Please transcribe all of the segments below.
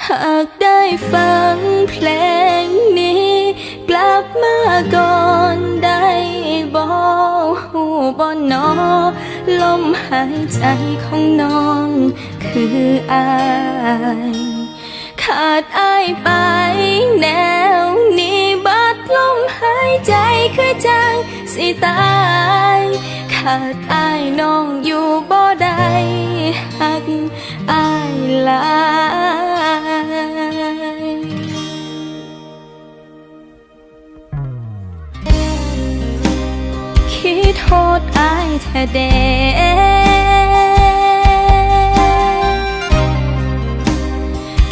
หากได้ฟังเพลงนี้กลับมาก่อนได้บ่หูบ่นอลมหายใจของน้องคืออายขาดอายไปแนวนี้บัดลมหายใจคือจังสิตายขาดอายน้องอยู่บ่ได้หักอายหลายคิดโทษอายแท้เด้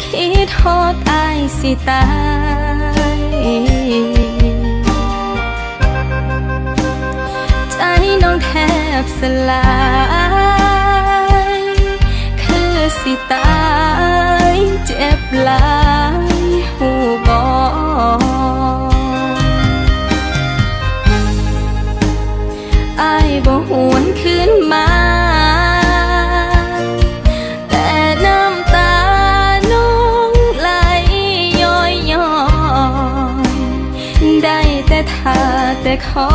คิดโทษอายสิตายใจน้องแทบสลายคือสิตายเจ็บหลายหูบ่อายบ่หวนขึ้นมาแต่น้ำตาน้องไหลย้อยย้อยได้แต่ท่าแต่ขอ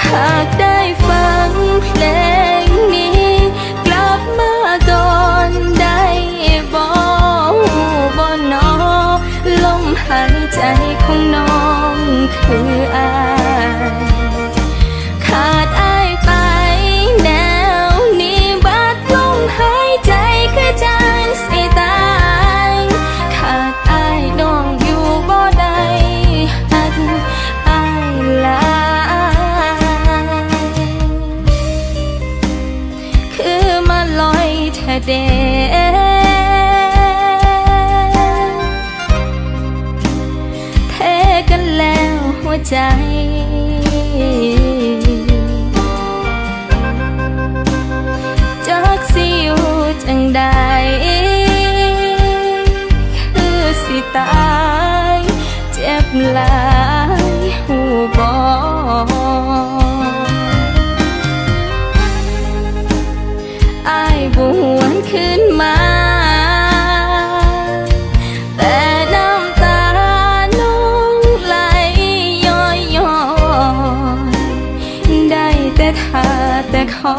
หากได้ฟังเพลงนี้กลับมาก่อนได้บ่นอลมหายใจของน้องคืออายขาดอายไปแนวนี้บัดลมหายใจคือจังสิตายขาดอายน้องอยู่บ่ได้หักอายหลายคือมาลอยแท้เด้เทกันแล้วหัวใจจักสิอยู่จังใดคือสิตายเจ็บหลายหูบ่อายบ่หวนขึ้นมาแต่น้ำตาน้องไหลย้อยย้อยได้แต่ท่าแต่ขอ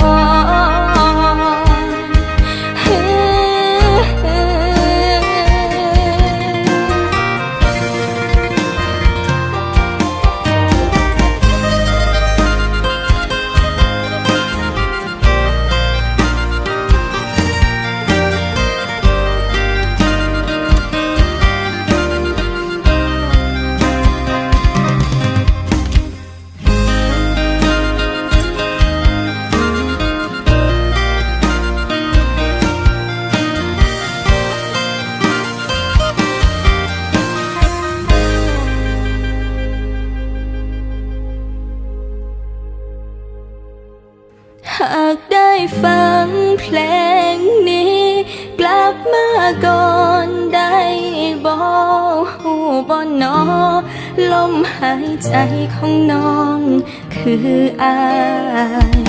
หากได้ฟังเพลงนี้กลับมาก่อนได้บ่หูบ่นอลมหายใจของน้องคืออาย